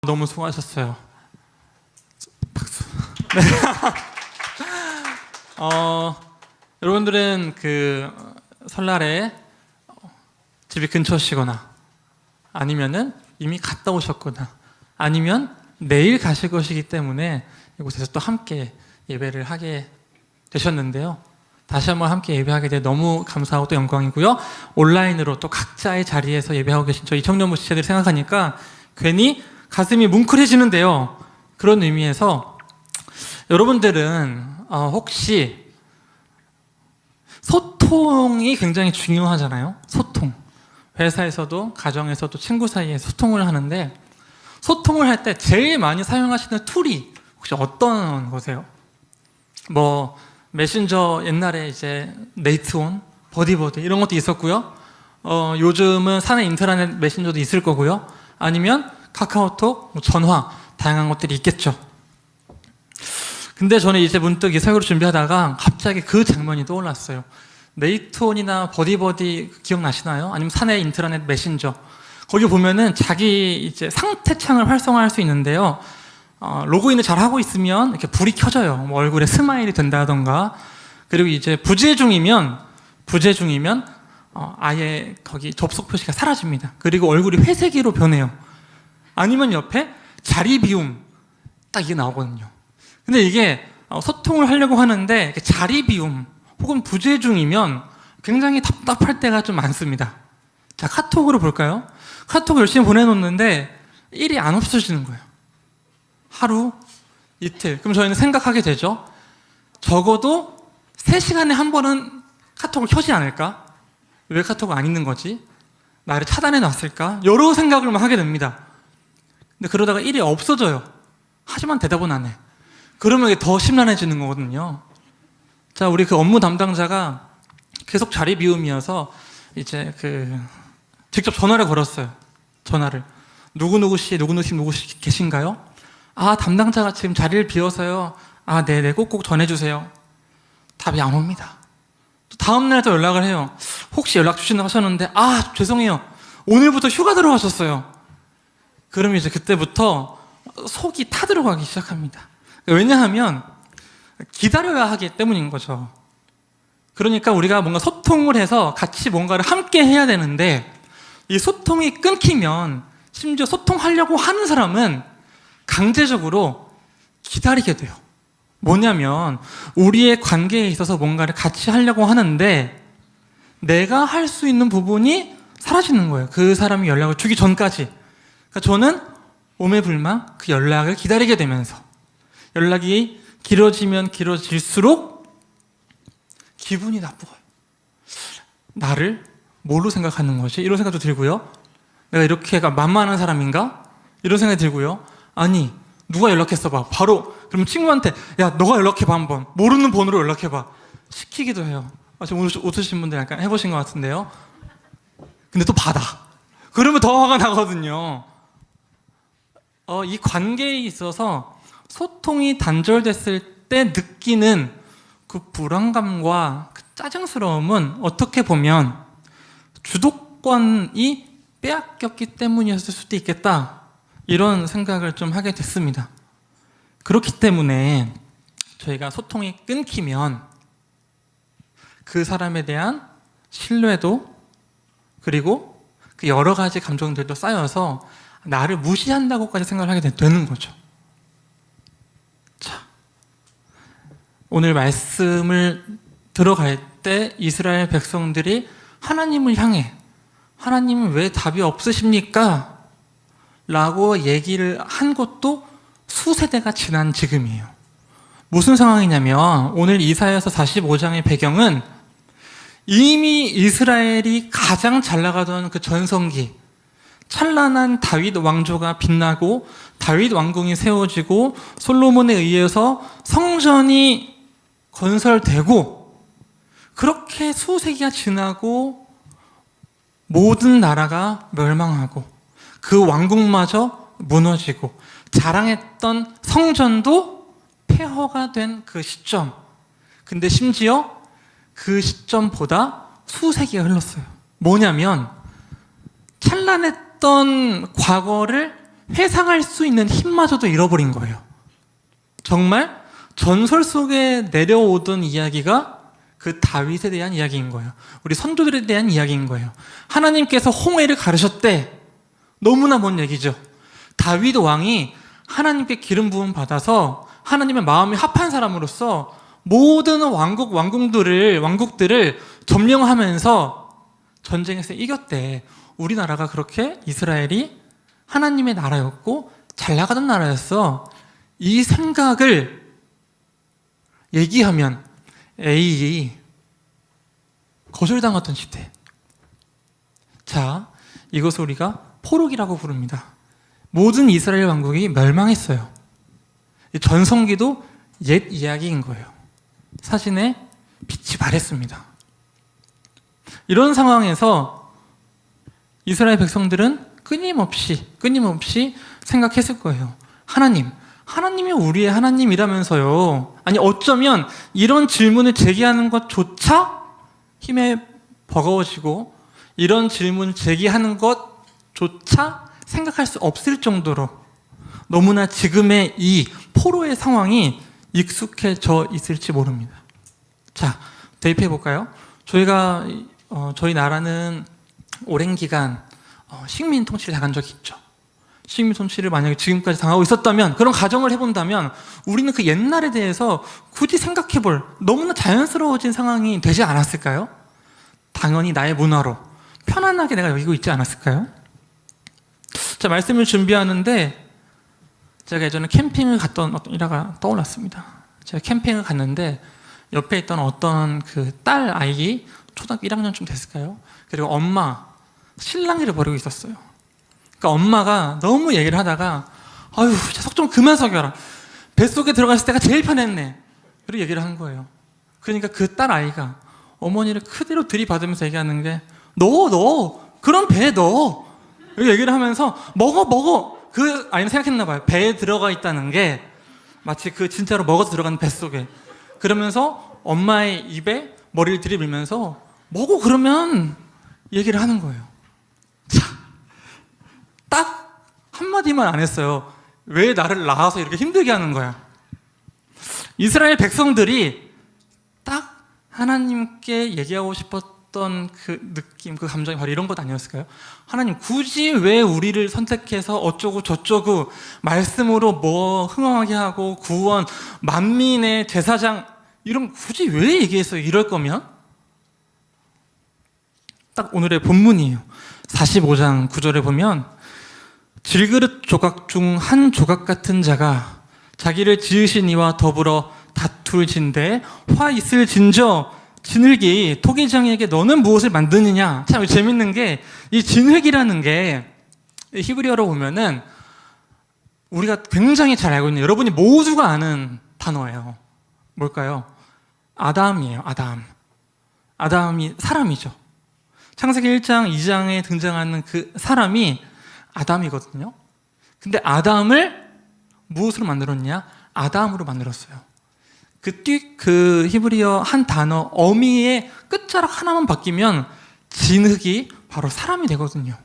너무 수고하셨어요. 박수. 네. 여러분들은 그 설날에 집이 근처시거나 아니면은 이미 갔다 오셨거나 아니면 내일 가실 것이기 때문에 이곳에서 또 함께 예배를 하게 되셨는데요. 다시 한번 함께 예배하게 돼 너무 감사하고 또 영광이고요. 온라인으로 또 각자의 자리에서 예배하고 계신 저희 청년부 지체들 생각하니까 괜히 가슴이 뭉클해지는데요. 그런 의미에서 여러분들은 혹시 소통이 굉장히 중요하잖아요. 소통. 회사에서도 가정에서도 친구 사이에 소통을 하는데 소통을 할 때 제일 많이 사용하시는 툴이 혹시 어떤 거세요? 뭐 메신저 옛날에 이제 네이트온, 버디버디 이런 것도 있었고요. 요즘은 사내 인트라넷 메신저도 있을 거고요. 아니면 카카오톡, 전화 다양한 것들이 있겠죠. 근데 저는 이제 문득 이 설교를 준비하다가 갑자기 그 장면이 떠올랐어요. 네이트온이나 버디버디 기억나시나요? 아니면 사내 인트라넷 메신저 거기 보면은 자기 이제 상태창을 활성화할 수 있는데요. 로그인을 잘 하고 있으면 이렇게 불이 켜져요. 뭐 얼굴에 스마일이 된다던가. 그리고 이제 부재 중이면 아예 거기 접속 표시가 사라집니다. 그리고 얼굴이 회색으로 변해요. 아니면 옆에 자리 비움 딱 이게 나오거든요. 근데 이게 소통을 하려고 하는데 자리 비움 혹은 부재 중이면 굉장히 답답할 때가 좀 많습니다. 자, 카톡으로 볼까요? 카톡 열심히 보내놓는데 일이 안 없어지는 거예요. 하루, 이틀. 그럼 저희는 생각하게 되죠. 적어도 3시간에 한 번은 카톡을 켜지 않을까? 왜 카톡을 안 읽는 거지? 나를 차단해 놨을까? 여러 생각을 하게 됩니다. 근데 그러다가 일이 없어져요. 하지만 대답은 안 해. 그러면 이게 더 심란해지는 거거든요. 자, 우리 그 업무 담당자가 계속 자리 비움이어서 이제 직접 전화를 걸었어요. 전화를. 누구누구 씨 계신가요? 아, 담당자가 지금 자리를 비워서요. 아, 네네, 꼭꼭 전해주세요. 답이 안 옵니다. 또 다음날 또 연락을 해요. 혹시 연락 주신다고 하셨는데, 아, 죄송해요. 오늘부터 휴가 들어가셨어요. 그러면 이제 그때부터 속이 타들어가기 시작합니다. 왜냐하면 기다려야 하기 때문인 거죠. 그러니까 우리가 뭔가 소통을 해서 같이 뭔가를 함께 해야 되는데 이 소통이 끊기면 심지어 소통하려고 하는 사람은 강제적으로 기다리게 돼요. 뭐냐면 우리의 관계에 있어서 뭔가를 같이 하려고 하는데 내가 할 수 있는 부분이 사라지는 거예요. 그 사람이 연락을 주기 전까지. 그러니까 저는 오매불망 그 연락을 기다리게 되면서 연락이 길어지면 길어질수록 기분이 나빠요. 나를 뭘로 생각하는 거지? 이런 생각도 들고요. 내가 이렇게 만만한 사람인가? 이런 생각이 들고요. 아니, 누가 연락했어 봐. 바로 그럼 친구한테 야, 너가 연락해봐 한번. 모르는 번호로 연락해봐. 시키기도 해요. 지금 웃으신 분들 약간 해보신 것 같은데요. 근데 또 받아. 그러면 더 화가 나거든요. 이 관계에 있어서 소통이 단절됐을 때 느끼는 그 불안감과 그 짜증스러움은 어떻게 보면 주도권이 빼앗겼기 때문이었을 수도 있겠다. 이런 생각을 좀 하게 됐습니다. 그렇기 때문에 저희가 소통이 끊기면 그 사람에 대한 신뢰도 그리고 그 여러 가지 감정들도 쌓여서 나를 무시한다고까지 생각을 하게 되는 거죠. 자, 오늘 말씀을 들어갈 때 이스라엘 백성들이 하나님을 향해 하나님은 왜 답이 없으십니까? 라고 얘기를 한 것도 수세대가 지난 지금이에요. 무슨 상황이냐면 오늘 이사야서 45장의 배경은 이미 이스라엘이 가장 잘 나가던 그 전성기 찬란한 다윗 왕조가 빛나고 다윗 왕궁이 세워지고 솔로몬에 의해서 성전이 건설되고 그렇게 수세기가 지나고 모든 나라가 멸망하고 그 왕국마저 무너지고 자랑했던 성전도 폐허가 된 그 시점. 근데 심지어 그 시점보다 수세기가 흘렀어요. 뭐냐면 찬란했던 과거를 회상할 수 있는 힘마저도 잃어버린 거예요. 정말 전설 속에 내려오던 이야기가 그 다윗에 대한 이야기인 거예요. 우리 선조들에 대한 이야기인 거예요. 하나님께서 홍해를 가르셨대. 너무나 먼 얘기죠. 다윗 왕이 하나님께 기름 부음 받아서 하나님의 마음이 합한 사람으로서 모든 왕국들을 점령하면서 전쟁에서 이겼대. 우리나라가 그렇게 이스라엘이 하나님의 나라였고 잘 나가던 나라였어. 이 생각을 얘기하면 에이, 거절당했던 시대. 자, 이것을 우리가 포로기라고 부릅니다. 모든 이스라엘 왕국이 멸망했어요. 전성기도 옛 이야기인 거예요. 사진에 빛이 발했습니다. 이런 상황에서 이스라엘 백성들은 끊임없이 생각했을 거예요. 하나님이 우리의 하나님이라면서요. 아니 어쩌면 이런 질문을 제기하는 것조차 힘에 버거워지고 이런 질문을 제기하는 것조차 생각할 수 없을 정도로 너무나 지금의 이 포로의 상황이 익숙해져 있을지 모릅니다. 자, 대입해 볼까요? 저희 나라는 오랜 기간 식민 통치를 당한 적이 있죠. 식민 통치를 만약에 지금까지 당하고 있었다면, 그런 가정을 해본다면 우리는 그 옛날에 대해서 굳이 생각해볼 너무나 자연스러워진 상황이 되지 않았을까요? 당연히 나의 문화로 편안하게 내가 여기고 있지 않았을까요? 자, 말씀을 준비하는데 제가 예전에 캠핑을 갔던 어떤 일화가 떠올랐습니다. 제가 캠핑을 갔는데 옆에 있던 어떤 그 딸 아이, 초등학교 1학년쯤 됐을까요? 그리고 엄마, 실랑이를 벌이고 있었어요. 그러니까 엄마가 너무 얘기를 하다가 아유, 속 좀 그만 속여라. 뱃속에 들어갔을 때가 제일 편했네. 이렇게 얘기를 한 거예요. 그러니까 그 딸 아이가 어머니를 그대로 들이받으면서 얘기하는 게 너 그런 배에 넣어. 이렇게 얘기를 하면서 먹어. 그 아이는 생각했나 봐요. 배에 들어가 있다는 게 마치 그 진짜로 먹어서 들어가는 뱃속에. 그러면서 엄마의 입에 머리를 들이밀면서 먹어 그러면 얘기를 하는 거예요. 자, 딱 한마디만 안 했어요. 왜 나를 낳아서 이렇게 힘들게 하는 거야? 이스라엘 백성들이 딱 하나님께 얘기하고 싶었던 그 느낌, 그 감정이 바로 이런 것 아니었을까요? 하나님 굳이 왜 우리를 선택해서 어쩌고 저쩌고 말씀으로 뭐 흥황하게 하고 구원, 만민의 제사장 이런 굳이 왜 얘기했어요? 이럴 거면? 딱 오늘의 본문이에요. 45장 9절에 보면 질그릇 조각 중 한 조각 같은 자가 자기를 지으신 이와 더불어 다툴 진대 화 있을 진저 진흙이 토기장에게 너는 무엇을 만드느냐. 참 재밌는 게 이 진흙이라는 게 히브리어로 보면은 우리가 굉장히 잘 알고 있는, 여러분이 모두가 아는 단어예요. 뭘까요? 아담이에요. 아담이 사람이죠. 창세기 1장, 2장에 등장하는 그 사람이 아담이거든요. 근데 아담을 무엇으로 만들었냐? 아담으로 만들었어요. 그 히브리어 한 단어, 어미의 끝자락 하나만 바뀌면 진흙이 바로 사람이 되거든요.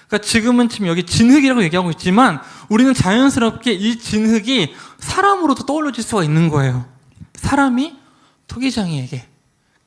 그러니까 지금 여기 진흙이라고 얘기하고 있지만 우리는 자연스럽게 이 진흙이 사람으로도 떠올려질 수가 있는 거예요. 사람이 토기장이에게,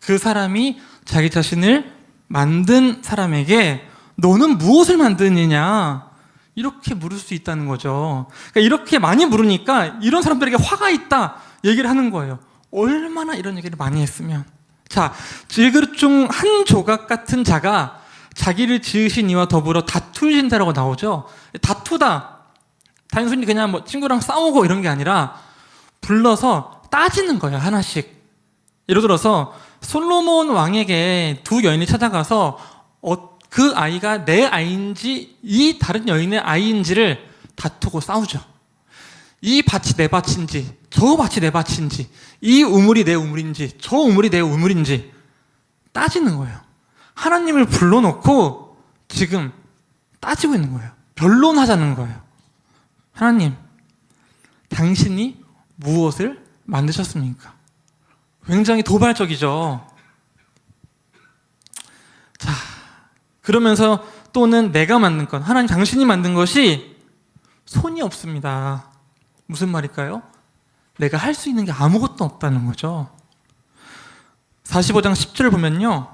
그 사람이 자기 자신을 만든 사람에게 너는 무엇을 만드느냐 이렇게 물을 수 있다는 거죠. 그러니까 이렇게 많이 물으니까 이런 사람들에게 화가 있다 얘기를 하는 거예요. 얼마나 이런 얘기를 많이 했으면. 자, 질그릇 중 한 조각 같은 자가 자기를 지으신 이와 더불어 다투신다라고 나오죠. 다투다, 단순히 그냥 뭐 친구랑 싸우고 이런 게 아니라 불러서 따지는 거예요. 하나씩. 예를 들어서 솔로몬 왕에게 두 여인이 찾아가서 그 아이가 내 아이인지 이 다른 여인의 아이인지를 다투고 싸우죠. 이 밭이 내 밭인지 저 밭이 내 밭인지, 이 우물이 내 우물인지 저 우물이 내 우물인지 따지는 거예요. 하나님을 불러놓고 지금 따지고 있는 거예요. 변론하자는 거예요. 하나님, 당신이 무엇을 만드셨습니까? 굉장히 도발적이죠. 자, 그러면서 또는 내가 만든 것, 하나님 당신이 만든 것이 손이 없습니다. 무슨 말일까요? 내가 할 수 있는 게 아무것도 없다는 거죠. 45장 10절을 보면요,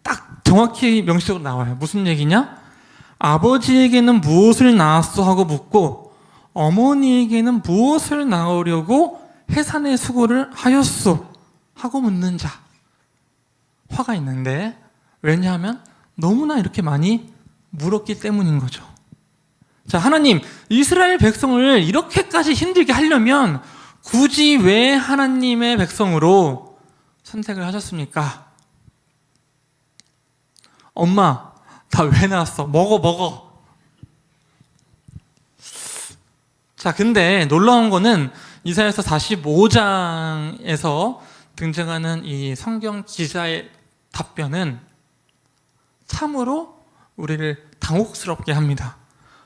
딱 정확히 명시적으로 나와요. 무슨 얘기냐? 아버지에게는 무엇을 낳았소 하고 묻고 어머니에게는 무엇을 낳으려고 해산의 수고를 하였소 하고 묻는 자. 화가 있는데, 왜냐하면 너무나 이렇게 많이 물었기 때문인 거죠. 자, 하나님, 이스라엘 백성을 이렇게까지 힘들게 하려면 굳이 왜 하나님의 백성으로 선택을 하셨습니까? 엄마, 나 왜 낳았어? 먹어. 자, 근데 놀라운 거는 이사야서 45장에서 등장하는 이 성경 기자의 답변은 참으로 우리를 당혹스럽게 합니다.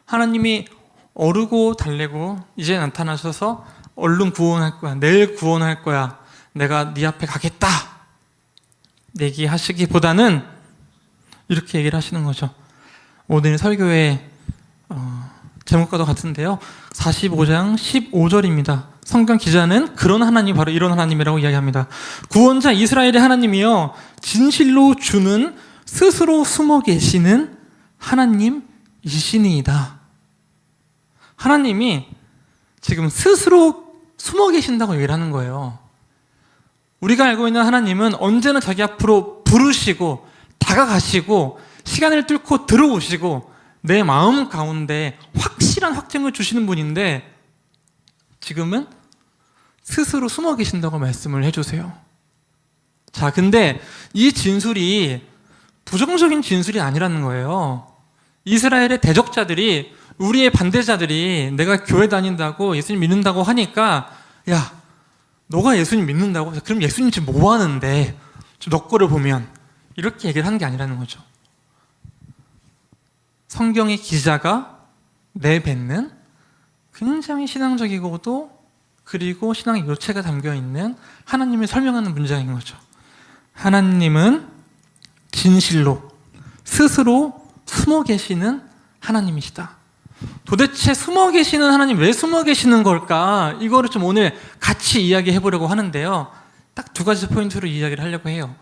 하나님이 어르고 달래고 이제 나타나셔서 얼른 구원할 거야, 내일 구원할 거야, 내가 네 앞에 가겠다 얘기하시기보다는 이렇게 얘기를 하시는 거죠. 오늘 설교의 제목과도 같은데요, 45장 15절입니다. 성경 기자는 그런 하나님, 바로 이런 하나님이라고 이야기합니다. 구원자 이스라엘의 하나님이여, 진실로 주는 스스로 숨어 계시는 하나님이시니이다. 하나님이 지금 스스로 숨어 계신다고 얘기를 하는 거예요. 우리가 알고 있는 하나님은 언제나 자기 앞으로 부르시고 다가가시고 시간을 뚫고 들어오시고 내 마음 가운데 확실한 확증을 주시는 분인데, 지금은 스스로 숨어 계신다고 말씀을 해주세요. 자, 근데 이 진술이 부정적인 진술이 아니라는 거예요. 이스라엘의 대적자들이, 우리의 반대자들이 내가 교회 다닌다고 예수님 믿는다고 하니까, 야, 너가 예수님 믿는다고? 그럼 예수님 지금 뭐 하는데? 너 거를 보면. 이렇게 얘기를 하는 게 아니라는 거죠. 성경의 기자가 내뱉는 굉장히 신앙적이고도, 그리고 신앙의 요체가 담겨있는 하나님을 설명하는 문장인 거죠. 하나님은 진실로 스스로 숨어 계시는 하나님이시다. 도대체 숨어 계시는 하나님, 왜 숨어 계시는 걸까? 이거를 좀 오늘 같이 이야기해 보려고 하는데요, 딱 두 가지 포인트로 이야기를 하려고 해요.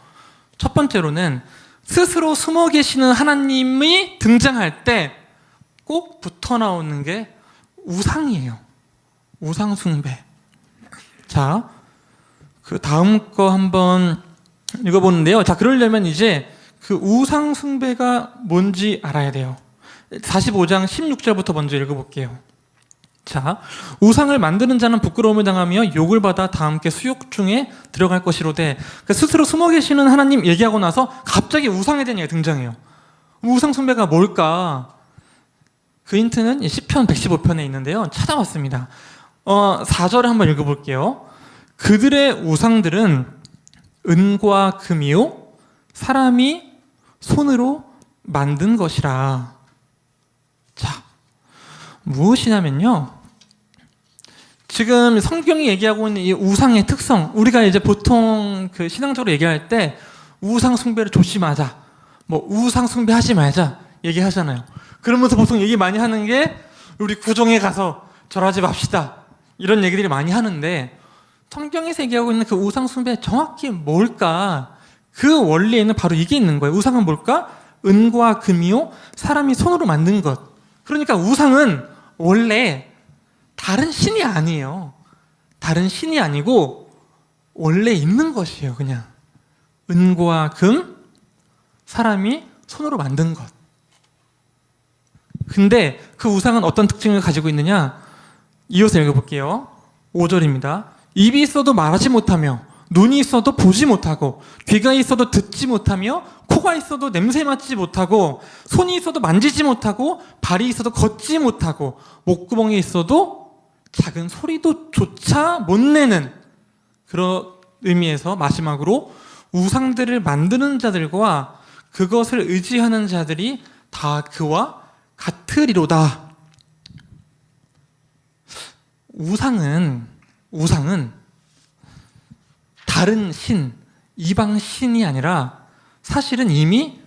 첫 번째로는 스스로 숨어 계시는 하나님이 등장할 때 꼭 붙어 나오는 게 우상이에요. 우상 숭배. 자, 그 다음 거 한번 읽어보는데요. 자, 그러려면 이제 그 우상 숭배가 뭔지 알아야 돼요. 45장 16절부터 먼저 읽어볼게요. 자, 우상을 만드는 자는 부끄러움을 당하며 욕을 받아 다 함께 수욕 중에 들어갈 것이로되. 그러니까 스스로 숨어 계시는 하나님 얘기하고 나서 갑자기 우상에 대한 얘기가 등장해요. 우상 숭배가 뭘까? 그 힌트는 시편 115편에 있는데요, 찾아봤습니다. 4절을 한번 읽어볼게요. 그들의 우상들은 은과 금이요 사람이 손으로 만든 것이라. 자, 무엇이냐면요, 지금 성경이 얘기하고 있는 이 우상의 특성, 우리가 이제 보통 그 신앙적으로 얘기할 때 우상 숭배를 조심하자, 뭐 우상 숭배하지 말자 얘기하잖아요. 그러면서 보통 얘기 많이 하는 게 우리 구정에 가서 절하지 맙시다, 이런 얘기들이 많이 하는데, 성경에서 얘기하고 있는 그 우상 숭배 정확히 뭘까? 그 원리에는 바로 이게 있는 거예요. 우상은 뭘까? 은과 금이요 사람이 손으로 만든 것. 그러니까 우상은 원래 다른 신이 아니에요. 다른 신이 아니고 원래 있는 것이에요. 그냥 은과 금, 사람이 손으로 만든 것. 근데 그 우상은 어떤 특징을 가지고 있느냐? 이어서 읽어볼게요. 5절입니다. 입이 있어도 말하지 못하며, 눈이 있어도 보지 못하고, 귀가 있어도 듣지 못하며, 코가 있어도 냄새 맡지 못하고, 손이 있어도 만지지 못하고, 발이 있어도 걷지 못하고, 목구멍이 있어도 작은 소리도 조차 못 내는, 그런 의미에서 마지막으로 우상들을 만드는 자들과 그것을 의지하는 자들이 다 그와 같으리로다. 우상은 다른 신, 이방 신이 아니라 사실은 이미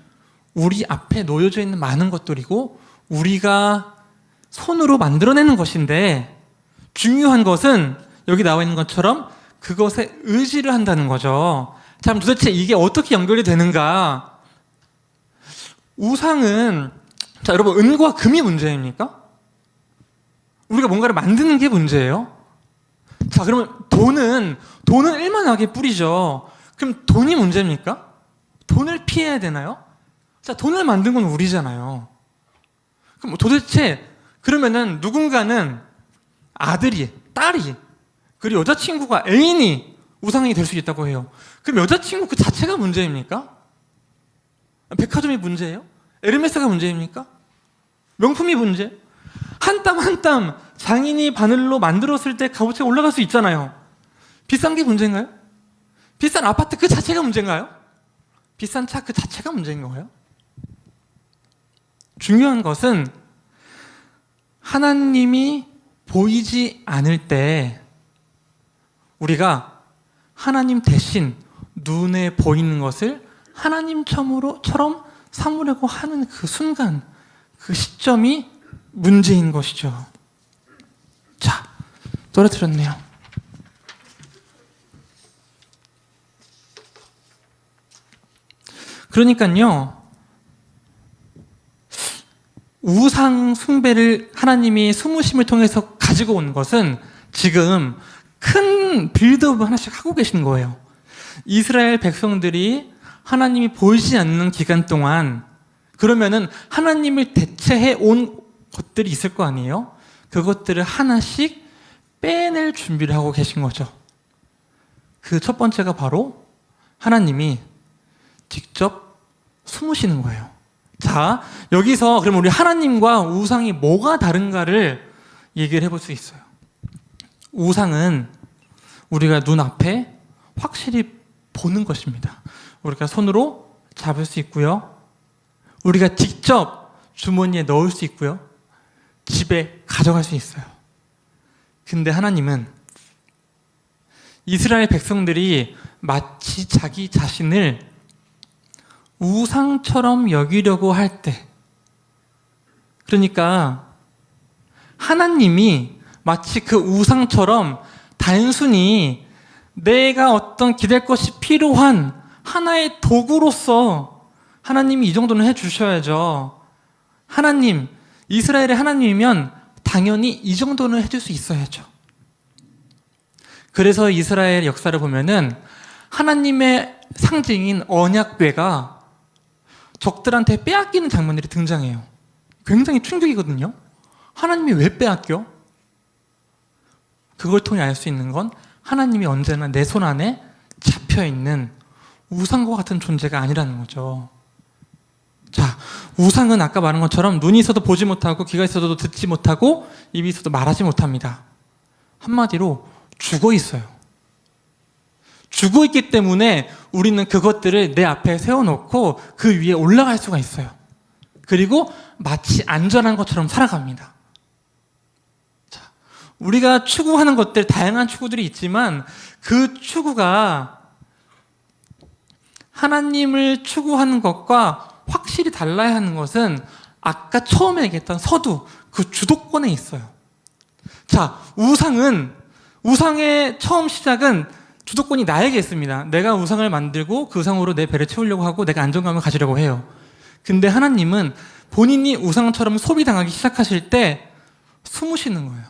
우리 앞에 놓여져 있는 많은 것들이고, 우리가 손으로 만들어내는 것인데 중요한 것은 여기 나와 있는 것처럼 그것에 의지를 한다는 거죠. 참 도대체 이게 어떻게 연결이 되는가? 우상은 자 여러분 은과 금이 문제입니까? 우리가 뭔가를 만드는 게 문제예요? 자 그러면 돈은 일만하게 뿌리죠. 그럼 돈이 문제입니까? 돈을 피해야 되나요? 자 돈을 만든 건 우리잖아요. 그럼 도대체 그러면은 누군가는 아들이, 딸이, 그리고 여자친구가, 애인이 우상이 될 수 있다고 해요. 그럼 여자친구 그 자체가 문제입니까? 백화점이 문제예요? 에르메스가 문제입니까? 명품이 문제? 한 땀 한 땀 장인이 바늘로 만들었을 때 값어치가 올라갈 수 있잖아요. 비싼 게 문제인가요? 비싼 아파트 그 자체가 문제인가요? 비싼 차 그 자체가 문제인 거예요? 중요한 것은 하나님이 보이지 않을 때 우리가 하나님 대신 눈에 보이는 것을 하나님처럼 삼으려고 하는 그 순간, 그 시점이 문제인 것이죠. 자, 떨어뜨렸네요. 그러니까요, 우상 숭배를 하나님이 숨으심을 통해서 가지고 온 것은 지금 큰 빌드업을 하나씩 하고 계신 거예요. 이스라엘 백성들이 하나님이 보이지 않는 기간 동안 그러면은 하나님을 대체해 온 것들이 있을 거 아니에요? 그것들을 하나씩 빼낼 준비를 하고 계신 거죠. 그 첫 번째가 바로 하나님이 직접 숨으시는 거예요. 자, 여기서 그럼 우리 하나님과 우상이 뭐가 다른가를 얘기를 해볼 수 있어요. 우상은 우리가 눈앞에 확실히 보는 것입니다. 우리가 손으로 잡을 수 있고요. 우리가 직접 주머니에 넣을 수 있고요. 집에 가져갈 수 있어요. 근데 하나님은 이스라엘 백성들이 마치 자기 자신을 우상처럼 여기려고 할 때, 그러니까 하나님이 마치 그 우상처럼 단순히 내가 어떤 기댈 것이 필요한 하나의 도구로서 하나님이 이 정도는 해주셔야죠. 하나님, 이스라엘의 하나님이면 당연히 이 정도는 해줄 수 있어야죠. 그래서 이스라엘 역사를 보면은 하나님의 상징인 언약궤가 적들한테 빼앗기는 장면들이 등장해요. 굉장히 충격이거든요. 하나님이 왜 빼앗겨? 그걸 통해 알 수 있는 건 하나님이 언제나 내 손 안에 잡혀있는 우상과 같은 존재가 아니라는 거죠. 자, 우상은 아까 말한 것처럼 눈이 있어도 보지 못하고 귀가 있어도 듣지 못하고 입이 있어도 말하지 못합니다. 한마디로 죽어 있어요. 죽어 있기 때문에 우리는 그것들을 내 앞에 세워놓고 그 위에 올라갈 수가 있어요. 그리고 마치 안전한 것처럼 살아갑니다. 자, 우리가 추구하는 것들, 다양한 추구들이 있지만 그 추구가 하나님을 추구하는 것과 확실히 달라야 하는 것은 아까 처음에 얘기했던 서두, 그 주도권에 있어요. 자, 우상의 처음 시작은 주도권이 나에게 있습니다. 내가 우상을 만들고 그 우상으로 내 배를 채우려고 하고 내가 안정감을 가지려고 해요. 근데 하나님은 본인이 우상처럼 소비당하기 시작하실 때 숨으시는 거예요.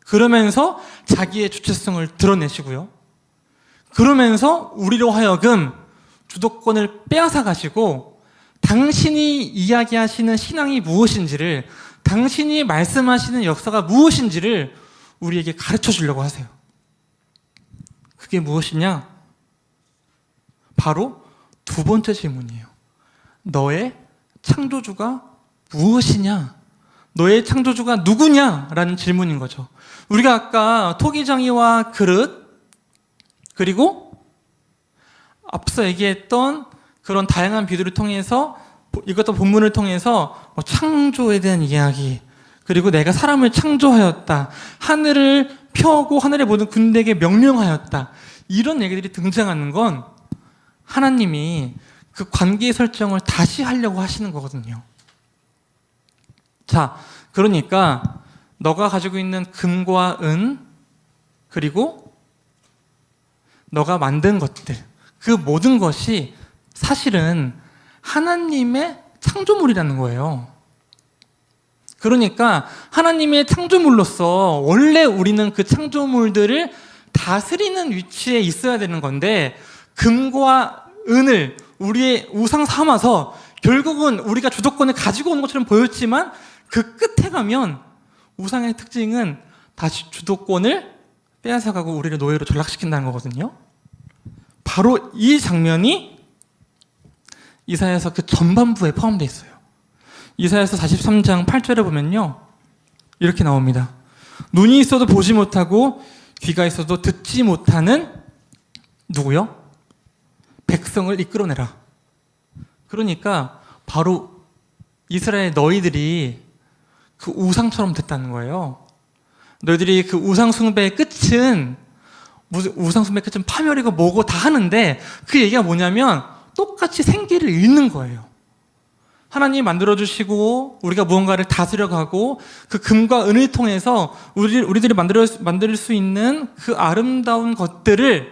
그러면서 자기의 주체성을 드러내시고요. 그러면서 우리로 하여금 주도권을 빼앗아 가시고 당신이 이야기하시는 신앙이 무엇인지를, 당신이 말씀하시는 역사가 무엇인지를 우리에게 가르쳐 주려고 하세요. 그게 무엇이냐? 바로 두 번째 질문이에요. 너의 창조주가 무엇이냐? 너의 창조주가 누구냐? 라는 질문인 거죠. 우리가 아까 토기장이와 그릇, 그리고 앞서 얘기했던 그런 다양한 비유를 통해서, 이것도 본문을 통해서 창조에 대한 이야기, 그리고 내가 사람을 창조하였다, 하늘을 펴고 하늘의 모든 군대에게 명령하였다, 이런 얘기들이 등장하는 건 하나님이 그 관계 설정을 다시 하려고 하시는 거거든요. 자, 그러니까 너가 가지고 있는 금과 은, 그리고 너가 만든 것들, 그 모든 것이 사실은 하나님의 창조물이라는 거예요. 그러니까 하나님의 창조물로서 원래 우리는 그 창조물들을 다스리는 위치에 있어야 되는 건데, 금과 은을 우리의 우상 삼아서 결국은 우리가 주도권을 가지고 오는 것처럼 보였지만, 그 끝에 가면 우상의 특징은 다시 주도권을 빼앗아가고 우리를 노예로 전락시킨다는 거거든요. 바로 이 장면이 이사야서 그 전반부에 포함되어 있어요. 이사야서 43장 8절에 보면요, 이렇게 나옵니다. 눈이 있어도 보지 못하고 귀가 있어도 듣지 못하는 누구요? 백성을 이끌어내라. 그러니까 바로 이스라엘 너희들이 그 우상처럼 됐다는 거예요. 너희들이 그 우상 숭배의 끝은, 우상 숭배의 끝은 파멸이고 뭐고 다 하는데, 그 얘기가 뭐냐면 똑같이 생기를 잃는 거예요. 하나님이 만들어주시고 우리가 무언가를 다스려가고 그 금과 은을 통해서 우리들이 만들 수 있는 그 아름다운 것들을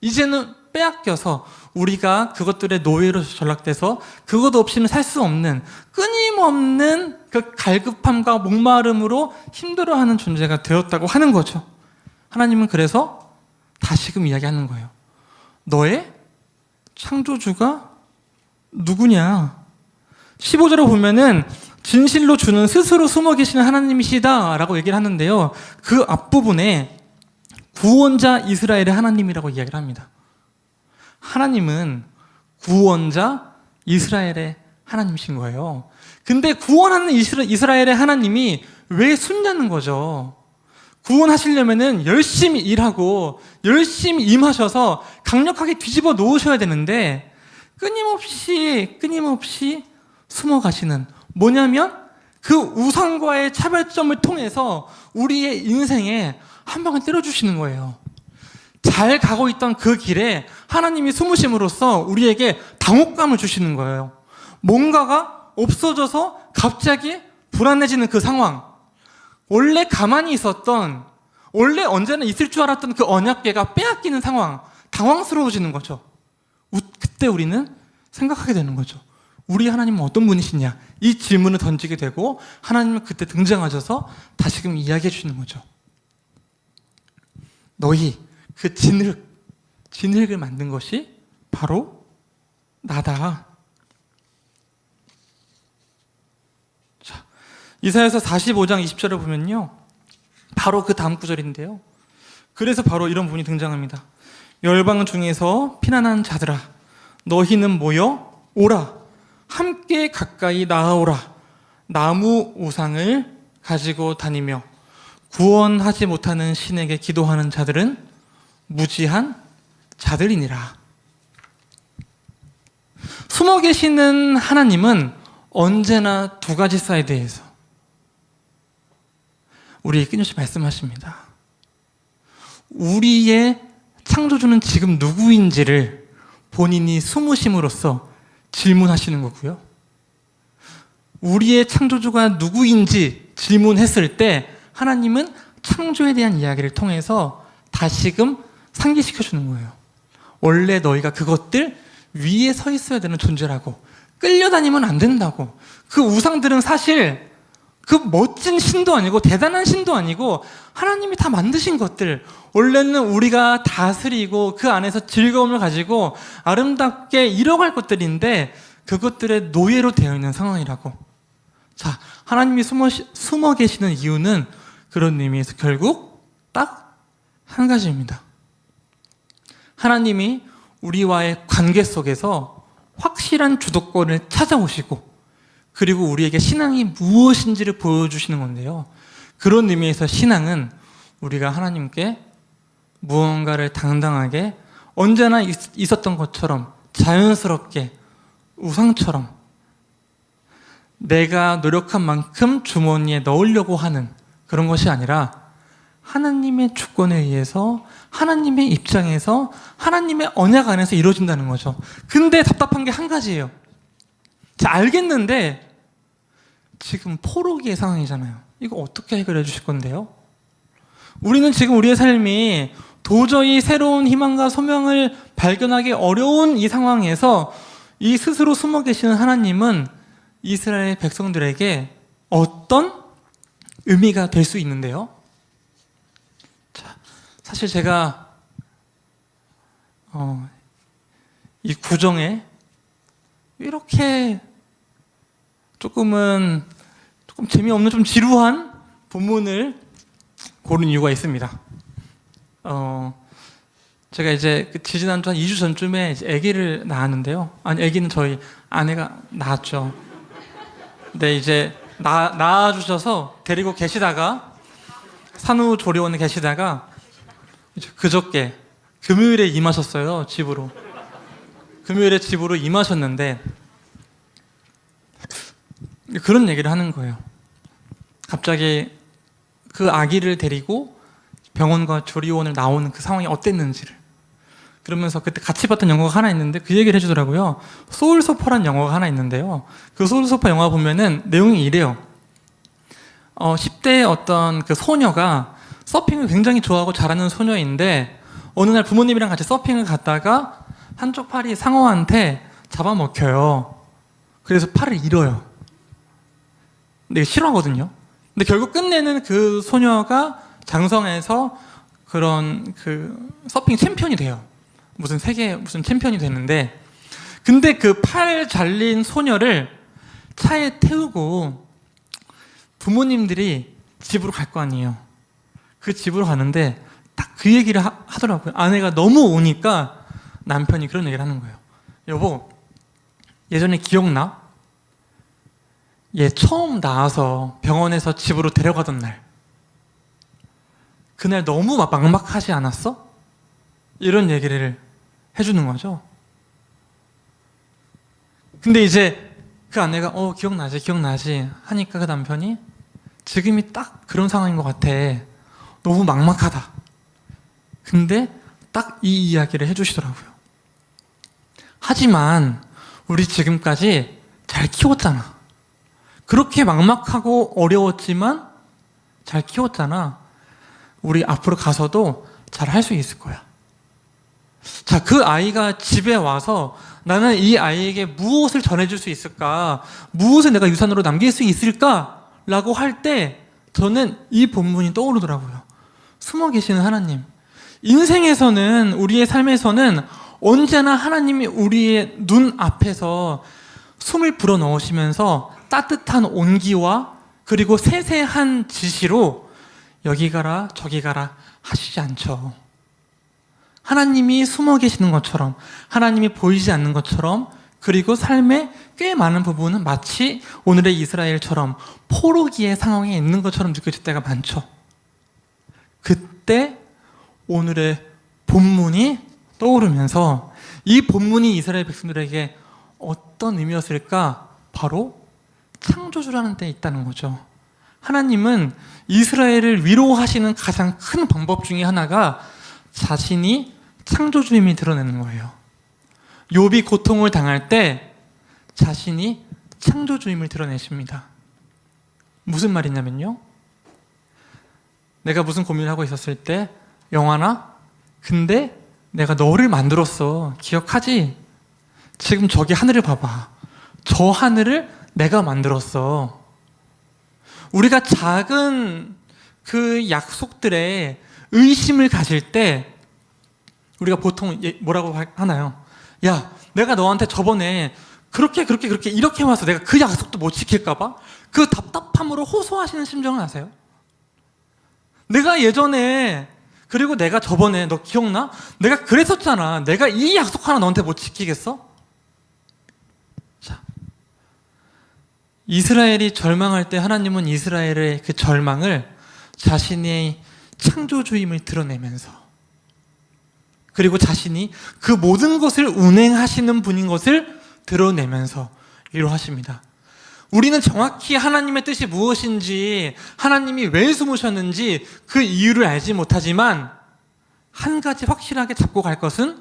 이제는 빼앗겨서 우리가 그것들의 노예로 전락돼서 그것 없이는 살 수 없는, 끊임없는 그 갈급함과 목마름으로 힘들어하는 존재가 되었다고 하는 거죠. 하나님은 그래서 다시금 이야기하는 거예요. 너의 창조주가 누구냐? 15절에 보면은 진실로 주는 스스로 숨어 계시는 하나님이시다 라고 얘기를 하는데요, 그 앞부분에 구원자 이스라엘의 하나님이라고 이야기를 합니다. 하나님은 구원자 이스라엘의 하나님이신 거예요. 근데 구원하는 이스라엘의 하나님이 왜 숨냐는 거죠. 구원하시려면은 열심히 일하고 열심히 임하셔서 강력하게 뒤집어 놓으셔야 되는데, 끊임없이 숨어 가시는, 뭐냐면 그 우상과의 차별점을 통해서 우리의 인생에 한 방을 때려주시는 거예요. 잘 가고 있던 그 길에 하나님이 숨으심으로써 우리에게 당혹감을 주시는 거예요. 뭔가가 없어져서 갑자기 불안해지는 그 상황, 원래 가만히 있었던, 원래 언제나 있을 줄 알았던 그 언약궤가 빼앗기는 상황, 당황스러워지는 거죠. 그때 우리는 생각하게 되는 거죠. 우리 하나님은 어떤 분이시냐? 이 질문을 던지게 되고 하나님은 그때 등장하셔서 다시금 이야기해 주시는 거죠. 너희 그 진흙을 만든 것이 바로 나다. 자, 이사야서 45장 20절을 보면요, 바로 그 다음 구절인데요, 그래서 바로 이런 부분이 등장합니다. 열방 중에서 피난한 자들아, 너희는 모여 오라. 함께 가까이 나아오라. 나무 우상을 가지고 다니며 구원하지 못하는 신에게 기도하는 자들은 무지한 자들이니라. 숨어 계시는 하나님은 언제나 두 가지 사이드에서 우리에게 끊임없이 말씀하십니다. 우리의 창조주는 지금 누구인지를 본인이 숨으심으로써 질문하시는 거고요, 우리의 창조주가 누구인지 질문했을 때 하나님은 창조에 대한 이야기를 통해서 다시금 상기시켜주는 거예요. 원래 너희가 그것들 위에 서 있어야 되는 존재라고, 끌려다니면 안 된다고. 그 우상들은 사실 그 멋진 신도 아니고 대단한 신도 아니고 하나님이 다 만드신 것들, 원래는 우리가 다스리고 그 안에서 즐거움을 가지고 아름답게 이뤄갈 것들인데 그것들의 노예로 되어 있는 상황이라고. 자, 하나님이 숨어 계시는 이유는 그런 의미에서 결국 딱 한 가지입니다. 하나님이 우리와의 관계 속에서 확실한 주도권을 찾아오시고, 그리고 우리에게 신앙이 무엇인지를 보여주시는 건데요, 그런 의미에서 신앙은 우리가 하나님께 무언가를 당당하게 언제나 있었던 것처럼 자연스럽게 우상처럼 내가 노력한 만큼 주머니에 넣으려고 하는 그런 것이 아니라 하나님의 주권에 의해서, 하나님의 입장에서, 하나님의 언약 안에서 이루어진다는 거죠. 근데 답답한 게 한 가지예요. 자, 알겠는데 지금 포로기의 상황이잖아요. 이거 어떻게 해결해 주실 건데요? 우리는 지금 우리의 삶이 도저히 새로운 희망과 소명을 발견하기 어려운 이 상황에서 이 스스로 숨어 계시는 하나님은 이스라엘 백성들에게 어떤 의미가 될 수 있는데요? 자, 사실 제가 이 구정에 이렇게 조금 재미없는 좀 지루한 본문을 고른 이유가 있습니다. 제가 이제 지지난주 한 2주 전쯤에 이제 아기를 낳았는데요. 아니, 아기는 저희 아내가 낳았죠. 근데 이제 낳아주셔서 데리고 계시다가 산후조리원에 계시다가 이제 그저께 금요일에 임하셨어요. 집으로. 금요일에 집으로 임하셨는데 그런 얘기를 하는 거예요. 갑자기 그 아기를 데리고 병원과 조리원을 나오는 그 상황이 어땠는지를. 그러면서 그때 같이 봤던 영화가 하나 있는데 그 얘기를 해주더라고요. 소울소퍼란 영화가 하나 있는데요. 그 소울소퍼 영화 보면은 내용이 이래요. 10대의 어떤 그 소녀가 서핑을 굉장히 좋아하고 잘하는 소녀인데 어느 날 부모님이랑 같이 서핑을 갔다가 한쪽 팔이 상어한테 잡아먹혀요. 그래서 팔을 잃어요. 근데 싫어하거든요. 근데 결국 끝내는 그 소녀가 장성에서 그런 그 서핑 챔피언이 돼요. 무슨 세계 무슨 챔피언이 되는데, 근데 그 팔 잘린 소녀를 차에 태우고 부모님들이 집으로 갈 거 아니에요. 그 집으로 가는데 딱 그 얘기를 하더라고요. 아내가 너무 우니까 남편이 그런 얘기를 하는 거예요. 여보, 예전에 기억나? 얘 처음 나와서 병원에서 집으로 데려가던 날, 그날 너무 막막하지 않았어? 이런 얘기를 해주는 거죠. 근데 이제 그 아내가 기억나지 하니까 그 남편이 지금이 딱 그런 상황인 것 같아. 너무 막막하다. 근데 딱 이 이야기를 해주시더라고요. 하지만 우리 지금까지 잘 키웠잖아. 그렇게 막막하고 어려웠지만 잘 키웠잖아. 우리 앞으로 가서도 잘 할 수 있을 거야. 자, 그 아이가 집에 와서 나는 이 아이에게 무엇을 전해줄 수 있을까? 무엇을 내가 유산으로 남길 수 있을까? 라고 할 때 저는 이 본문이 떠오르더라고요. 숨어 계시는 하나님. 인생에서는, 우리의 삶에서는 언제나 하나님이 우리의 눈 앞에서 숨을 불어넣으시면서 따뜻한 온기와 그리고 세세한 지시로 여기 가라 저기 가라 하시지 않죠. 하나님이 숨어 계시는 것처럼, 하나님이 보이지 않는 것처럼, 그리고 삶의 꽤 많은 부분은 마치 오늘의 이스라엘처럼 포로기의 상황에 있는 것처럼 느껴질 때가 많죠. 그때 오늘의 본문이 떠오르면서 이 본문이 이스라엘 백성들에게 어떤 의미였을까? 바로 창조주라는 데 있다는 거죠. 하나님은 이스라엘을 위로하시는 가장 큰 방법 중에 하나가 자신이 창조주임을 드러내는 거예요. 욥이 고통을 당할 때 자신이 창조주임을 드러내십니다. 무슨 말이냐면요, 내가 무슨 고민을 하고 있었을 때, 영환아, 근데 내가 너를 만들었어. 기억하지? 지금 저기 하늘을 봐봐. 저 하늘을 내가 만들었어. 우리가 작은 그 약속들에 의심을 가질 때 우리가 보통 뭐라고 하나요? 야, 내가 너한테 저번에 그렇게 이렇게 와서 내가 그 약속도 못 지킬까 봐 그 답답함으로 호소하시는 심정을 아세요? 내가 예전에, 그리고 내가 저번에, 너 기억나? 내가 그랬었잖아. 내가 이 약속 하나 너한테 못 지키겠어? 자, 이스라엘이 절망할 때 하나님은 이스라엘의 그 절망을 자신의 창조주임을 드러내면서, 그리고 자신이 그 모든 것을 운행하시는 분인 것을 드러내면서 위로하십니다. 우리는 정확히 하나님의 뜻이 무엇인지, 하나님이 왜 숨으셨는지 그 이유를 알지 못하지만 한 가지 확실하게 잡고 갈 것은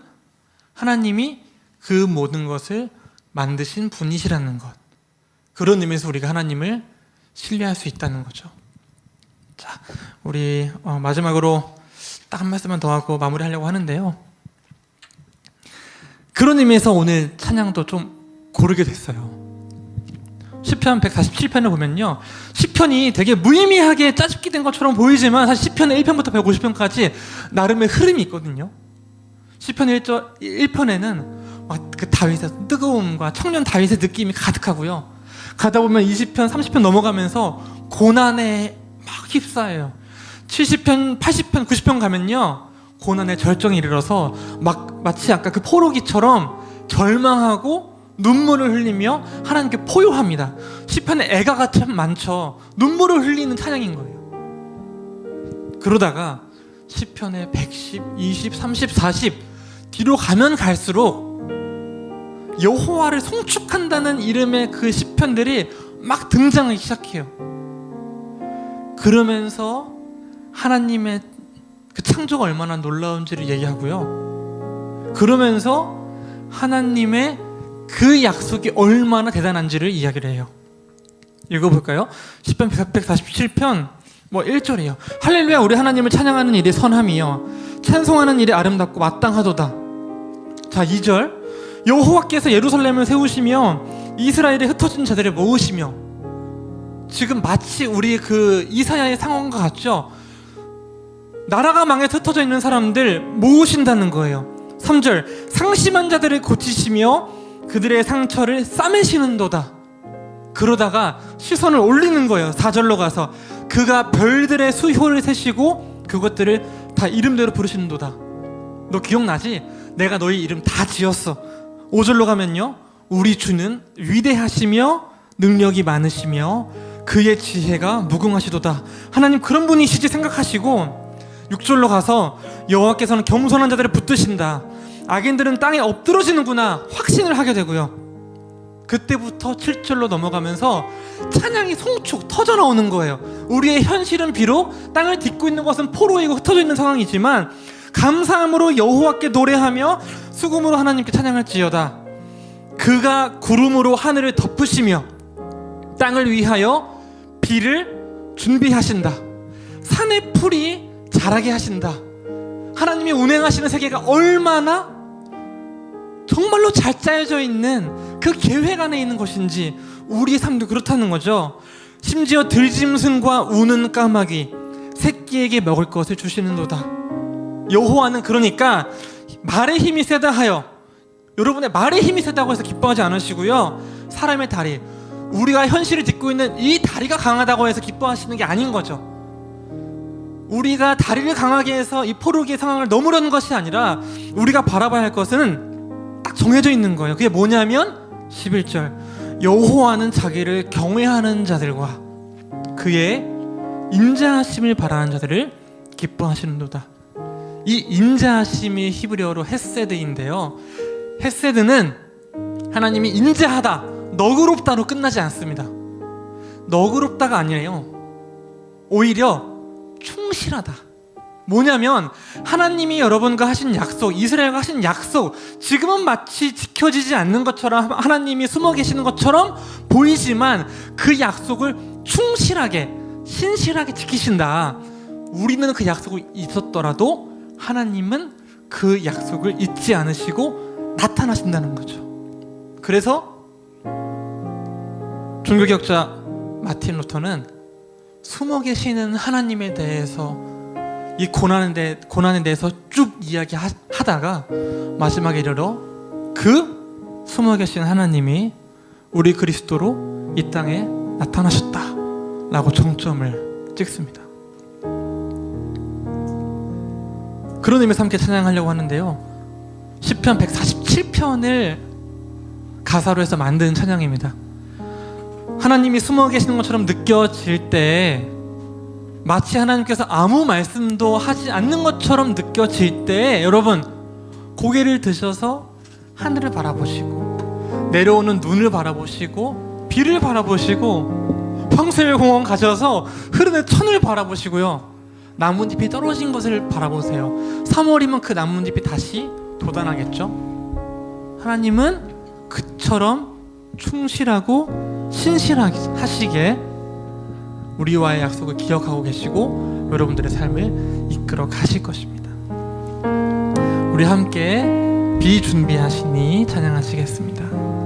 하나님이 그 모든 것을 만드신 분이시라는 것. 그런 의미에서 우리가 하나님을 신뢰할 수 있다는 거죠. 자, 우리 마지막으로 딱 한 말씀만 더 하고 마무리하려고 하는데요. 그런 의미에서 오늘 찬양도 좀 고르게 됐어요. 시편 147편을 보면요, 시편이 되게 무의미하게 짜집기 된 것처럼 보이지만 사실 시편의 1편부터 150편까지 나름의 흐름이 있거든요. 시편 1편에는 그 다윗의 뜨거움과 청년 다윗의 느낌이 가득하고요, 가다 보면 20편, 30편 넘어가면서 고난에 막 휩싸여요. 70편, 80편, 90편 가면요, 고난의 절정에 이르러서 마치 아까 그 포로기처럼 절망하고 눈물을 흘리며 하나님께 포효합니다. 시편에 애가가 참 많죠. 눈물을 흘리는 찬양인 거예요. 그러다가 시편의 110, 20, 30, 40 뒤로 가면 갈수록 여호와를 송축한다는 이름의 그 시편들이 막 등장하기 시작해요. 그러면서 하나님의 그 창조가 얼마나 놀라운지를 얘기하고요, 그러면서 하나님의 그 약속이 얼마나 대단한지를 이야기를 해요. 읽어볼까요? 시편 147편 1절이에요. 할렐루야, 우리 하나님을 찬양하는 일이 선함이요 찬송하는 일이 아름답고 마땅하도다. 자, 2절, 여호와께서 예루살렘을 세우시며 이스라엘의 흩어진 자들을 모으시며. 지금 마치 우리 그 이사야의 상황과 같죠? 나라가 망해서 흩어져 있는 사람들 모으신다는 거예요. 3절, 상심한 자들을 고치시며 그들의 상처를 싸매시는도다. 그러다가 시선을 올리는 거예요. 4절로 가서 그가 별들의 수효를 세시고 그것들을 다 이름대로 부르시는도다. 너 기억나지? 내가 너희 이름 다 지었어. 5절로 가면요, 우리 주는 위대하시며 능력이 많으시며 그의 지혜가 무궁하시도다. 하나님 그런 분이시지 생각하시고, 6절로 가서 여호와께서는 겸손한 자들을 붙드신다. 악인들은 땅에 엎드러지는구나 확신을 하게 되고요. 그때부터 7절로 넘어가면서 찬양이 송축 터져 나오는 거예요. 우리의 현실은 비록 땅을 딛고 있는 것은 포로이고 흩어져 있는 상황이지만 감사함으로 여호와께 노래하며 수금으로 하나님께 찬양할지어다. 그가 구름으로 하늘을 덮으시며 땅을 위하여 비를 준비하신다. 산의 풀이 자라게 하신다. 하나님이 운행하시는 세계가 얼마나 정말로 잘 짜여져 있는 그 계획 안에 있는 것인지 우리의 삶도 그렇다는 거죠. 심지어 들짐승과 우는 까마귀 새끼에게 먹을 것을 주시는도다. 여호와는 그러니까 말의 힘이 세다 하여, 여러분의 말의 힘이 세다고 해서 기뻐하지 않으시고요, 사람의 다리, 우리가 현실을 딛고 있는 이 다리가 강하다고 해서 기뻐하시는 게 아닌 거죠. 우리가 다리를 강하게 해서 이 포로기의 상황을 넘으려는 것이 아니라 우리가 바라봐야 할 것은 딱 정해져 있는 거예요. 그게 뭐냐면 11절, 여호와는 자기를 경외하는 자들과 그의 인자하심을 바라는 자들을 기뻐하시는도다. 이 인자하심이 히브리어로 헤세드인데요, 헤세드는 하나님이 인자하다, 너그럽다로 끝나지 않습니다. 너그럽다가 아니에요. 오히려 충실하다. 뭐냐면 하나님이 여러분과 하신 약속, 이스라엘과 하신 약속, 지금은 마치 지켜지지 않는 것처럼 하나님이 숨어 계시는 것처럼 보이지만 그 약속을 충실하게 신실하게 지키신다. 우리는 그 약속이 있었더라도 하나님은 그 약속을 잊지 않으시고 나타나신다는 거죠. 그래서 종교개혁자 마틴 루터는 숨어 계시는 하나님에 대해서, 이 고난에 대해서 쭉 이야기하다가 마지막에 이르러 그 숨어 계신 하나님이 우리 그리스도로 이 땅에 나타나셨다라고 정점을 찍습니다. 그런 의미에서 함께 찬양하려고 하는데요, 시편 147편을 가사로 해서 만든 찬양입니다. 하나님이 숨어 계시는 것처럼 느껴질 때, 마치 하나님께서 아무 말씀도 하지 않는 것처럼 느껴질 때, 여러분 고개를 드셔서 하늘을 바라보시고 내려오는 눈을 바라보시고 비를 바라보시고 황수일 공원 가셔서 흐르는 천을 바라보시고요, 나뭇잎이 떨어진 것을 바라보세요. 3월이면 그 나뭇잎이 다시 돋아나겠죠. 하나님은 그처럼 충실하고 신실하게 하시게 우리와의 약속을 기억하고 계시고 여러분들의 삶을 이끌어 가실 것입니다. 우리 함께 비준비하시니 찬양하시겠습니다.